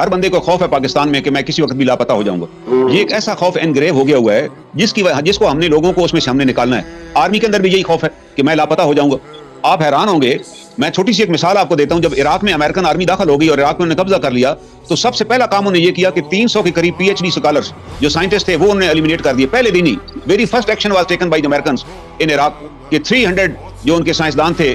हर बंदे को खौफ है पाकिस्तान में कि मैं किसी वक्त भी लापता हो जाऊंगा। ये एक ऐसा खौफ एनग्रेव हो गया हुआ है जिसको हमने लोगों को उसमें से हमने निकालना है। आर्मी के अंदर भी यही खौफ है कि मैं लापता हो जाऊंगा। आप हैरान होंगे, मैं छोटी सी एक मिसाल आपको देता हूं। जब इराक में अमेरिकन आर्मी दाखिल हो गई और इराक में उन्होंने कब्जा कर लिया, तो सबसे पहला काम उन्होंने ये किया कि 300 के करीब पीएचडी स्कॉलर्स जो साइंटिस्ट थे वो उन्होंने एलिमिनेट कर दिए पहले दिन ही। Very first action was taken by the Americans in Iraq कि 300 जो उनके साइंसदान थे,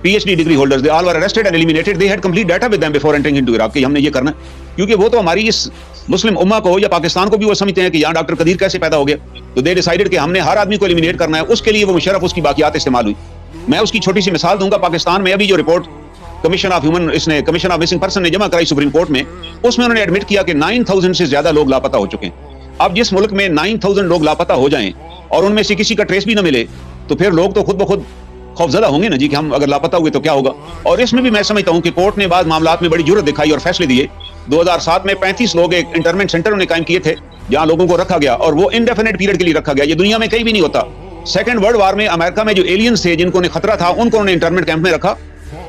PhD degree holders, they all were arrested and eliminated. They had complete data with them before entering into Iraq कि हमने ये करना, क्योंकि वो तो हमारी इस मुस्लिम उम्मा को या पाकिस्तान को भी वो समझते हैं कि यहाँ डॉक्टर कदीर कैसे पैदा हो गया। तो दे डिसाइडेड कि हमने हर आदमी को एलिमिनेट करना है। उसके लिए वो मुशर्रफ उसकी बाकियात इस्तेमाल हुई। मैं उसकी छोटी सी मिसाल दूंगा। पाकिस्तान में अभी जो report commission of missing person ने जमा कराई सुप्रीम कोर्ट में, उसमें उन्होंने एडमिट किया कि 9000 से ज्यादा लोग लापता हो चुके हैं। अब जिस मुल्क में 9000 लोग लापता हो जाएं और उनमें से किसी का ट्रेस भी ना मिले, तो फिर लोग तो खुद ब खुद खौफजदा होंगे ना जी कि हम अगर लापता हुए तो क्या होगा। और इसमें भी मैं समझता हूं कि कोर्ट ने बाद मामलात में बड़ी जुर्रत दिखाई और फैसले दिए। 2007 में 35 लोग एक इंटरमेंट सेंटर उन्हें कायम किए थे जहां लोगों को रखा गया, और वो इंडेफिनिट पीरियड के लिए रखा गया। ये दुनिया में कहीं भी नहीं होता। सेकंड वर्ल्ड वॉर में अमेरिका में जो एलियंस थे जिनको उन्हें खतरा था, उनको उन्होंने इंटरमेंट कैंप में रखा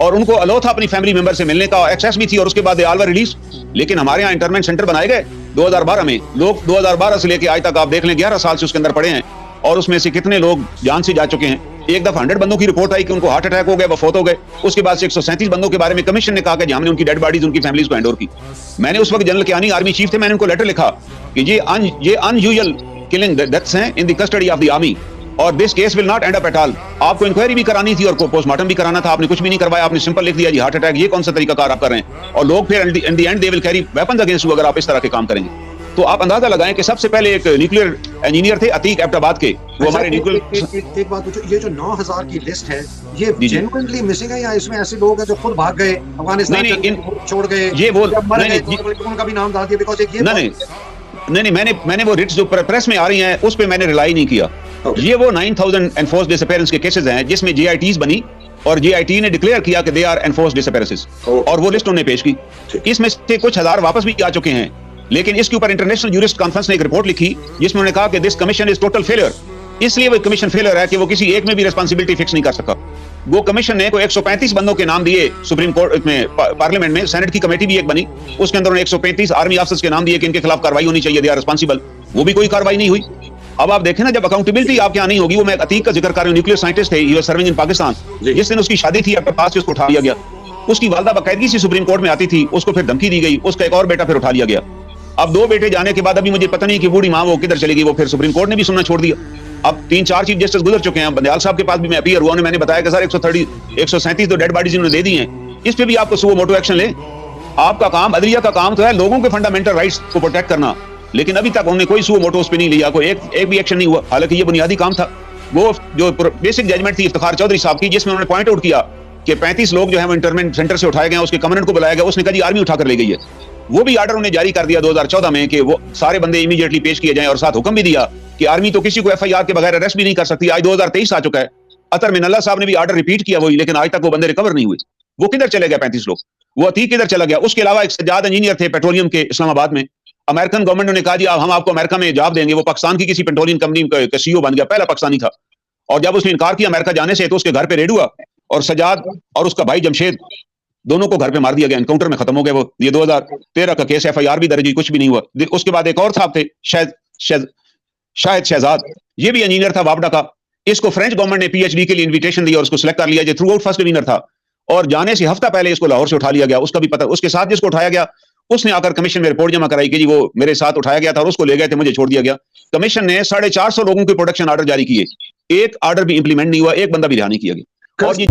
और उनको अलाउ था अपनी फैमिली मेंबर से मिलने का, एक्सेस भी थी, और उसके बाद दे ऑल वर रिलीज। लेकिन हमारे यहाँ इंटरमेंट सेंटर बनाए गए 2012 में। लोग 2012 से लेकर आज तक आप देख लें 11 साल से उसके अंदर पड़े हैं, और उसमें से कितने लोग जान से जा चुके हैं। एक दफा 100 बंदों की रिपोर्ट आई कि उनको हार्ट अटैक हो गया, वो फौत हो गए। उसके बाद से 137 बंदों के बारे में कमीशन ने कहा कि हमने उनकी डेड बॉडीज उनकी फैमिलीज को हैंड ओवर की। मैंने उस वक्त जनरल कियानी आर्मी चीफ थे, मैंने उनको लेटर लिखा कि ये अनयूजुअल किलिंग डेथ्स हैं in the custody of the army और this case will not end up at all. आपको इंक्वायरी भी करानी थी और पोस्टमार्टम भी कराना था, आपने कुछ भी नहीं करवाया। आपने सिंपल लिख दिया जी हार्ट अटैक। ये कौन सा तरीका कार आप कर रहे हैं? और लोग फिर in the and they will carry weapons against you अगर आप इस तरह के काम करेंगे। तो आप अंदाजा लगाएं कि सबसे पहले एक न्यूक्लियर इंजीनियर थे अतीक एबटाबाद के, वो हमारे न्यूक्लियर। एक बात पूछो, ये जो 9000 की लिस्ट है ये जेन्युइनली मिसिंग है या इसमें ऐसे लोग हैं जो खुद भाग गए अफगानिस्तान छोड़ गए, ये वो उनका भी नाम डाल दिया? बिकॉज़ एक ये नहीं, मैंने वो रिट्स जो प्रेस में आ रही हैं उस पे मैंने रिलाई नहीं किया। ये वो 9000 एनफोर्स्ड डिसअपीयरेंस के केसेस हैं जिसमें जेआईटीज बनी और जेआईटी ने डिक्लेयर किया कि दे आर एनफोर्स्ड डिसअपीयरेंसेस, और वो लिस्ट उन्होंने पेश की। इसमें से कुछ हजार वापस भी आ चुके हैं, लेकिन इसके ऊपर इंटरनेशनल जूरिस्ट कॉन्फ्रेंस ने एक रिपोर्ट लिखी जिसमें उन्होंने कहा कि this commission is total failure. इसलिए वो कमीशन फेलियर है कि वो किसी एक में भी रिस्पांसिबिलिटी फिक्स नहीं कर सका। वो कमीशन ने कोई 135 बंदों के नाम दिए सुप्रीम कोर्ट में, पार्लियामेंट में। सेनेट की कमेटी भी एक बनी, उसके अंदर उन्होंने 135 आर्मी ऑफिसर्स के नाम दिए कि इनके खिलाफ कार्रवाई होनी चाहिए, दे आर रिस्पांसिबल। वो भी कोई कार्रवाई नहीं हुई। अब आप देखें ना, जब अकाउंटेबिलिटी आपके यहाँ नहीं होगी। वो मैं अतीक का जिक्र कर रहा हूं, न्यूक्लियर साइंटिस्ट थे, he was serving in Pakistan. जिस दिन उसकी शादी थी आपके पास से उसको उठा लिया गया। उसकी वालदा बाकायदगी से सुप्रीम कोर्ट में आती थी, उसको फिर धमकी दी गई। उसका एक और बेटा फिर उठा लिया गया। अब 2 बेटे जाने के बाद अभी मुझे पता नहीं कि बूढ़ी माँ वो किधर चली गई। वो फिर सुप्रीम कोर्ट ने भी सुनना छोड़ दिया। अब 3-4 चीफ जस्टिस गुजर चुके हैं। बंदयाल साहब के पास भी मैं अपीयर हुआ, मैंने बताया कि सर 137 तो डेड बॉडीज इन्होंने दे दी हैं, इस पे भी आपको सुओ मोटो एक्शन ले। आपका काम, अदलिया का काम तो है लोगों के फंडामेंटल राइट्स को प्रोटेक्ट करना, लेकिन अभी तक उन्होंने कोई सुओ मोटो उस पे नहीं लिया, कोई एक भी एक्शन नहीं हुआ। हालांकि ये बुनियादी काम था। वो जो बेसिक जजमेंट थी इफ्तिखार चौधरी साहब की, जिसमें उन्होंने पॉइंट आउट किया कि 35 लोग जो है वो इंटरमेंट सेंटर से उठाए गए, उसके कमांडेंट को बुलाया गया, उसने कहा जी आर्मी उठा कर ले गई है। वो भी आर्डर उन्हें जारी कर दिया 2014 में कि वो सारे बंदे इमीडिएटली पेश किए जाएं, और साथ हुक्म भी दिया कि आर्मी तो किसी को एफआईआर के बगैर अरेस्ट भी नहीं कर सकती। आज 2023 आ चुका है। अतर मिनल्ला साहब ने भी आर्डर रिपीट किया वही, लेकिन आज तक वो बंदे रिकवर नहीं हुए। वो किधर चले गए 35 लोग? वो अतीक किधर चला गया? उसके अलावा एक सज्जाद इंजीनियर थे पेट्रोलियम के इस्लामाबाद में। अमेरिकन गवर्नमेंट ने कहा जी हम आपको अमेरिका में जॉब देंगे। वो पाकिस्तान की किसी पेट्रोलियम कंपनी का सीईओ बन गया, पहला पाकिस्तानी था। और जब उसने इनकार किया अमेरिका जाने से, तो उसके घर पे रेड हुआ और सज्जाद और उसका भाई जमशेद दोनों को घर पे मार दिया गया। एनकाउंटर में खत्म हो गए वो। ये 2013 का केस, एफआईआर भी दर्ज हुई, कुछ भी नहीं हुआ। उसके बाद एक और साहब थे शायद शहजाद, ये भी इंजीनियर था वापडा का। इसको फ्रेंच गवर्नमेंट ने पीएचडी के लिए इनविटेशन दिया और उसको सिलेक्ट कर लिया। ये थ्रू आउट फर्स्ट डिवीजनर था, और जाने से हफ्ता पहले इसको लाहौर से उठा लिया गया। उसका भी पता, उसके साथ जिसको उठाया गया उसने आकर कमीशन में रिपोर्ट जमा कराई कि जी वो मेरे साथ उठाया गया था और उसको ले गए थे, मुझे छोड़ दिया गया। कमीशन ने 450 लोगों के प्रोटेक्शन आर्डर जारी किए, एक आर्डर भी इंप्लीमेंट नहीं हुआ, एक बंदा भी रिहा नहीं किया गया। और ये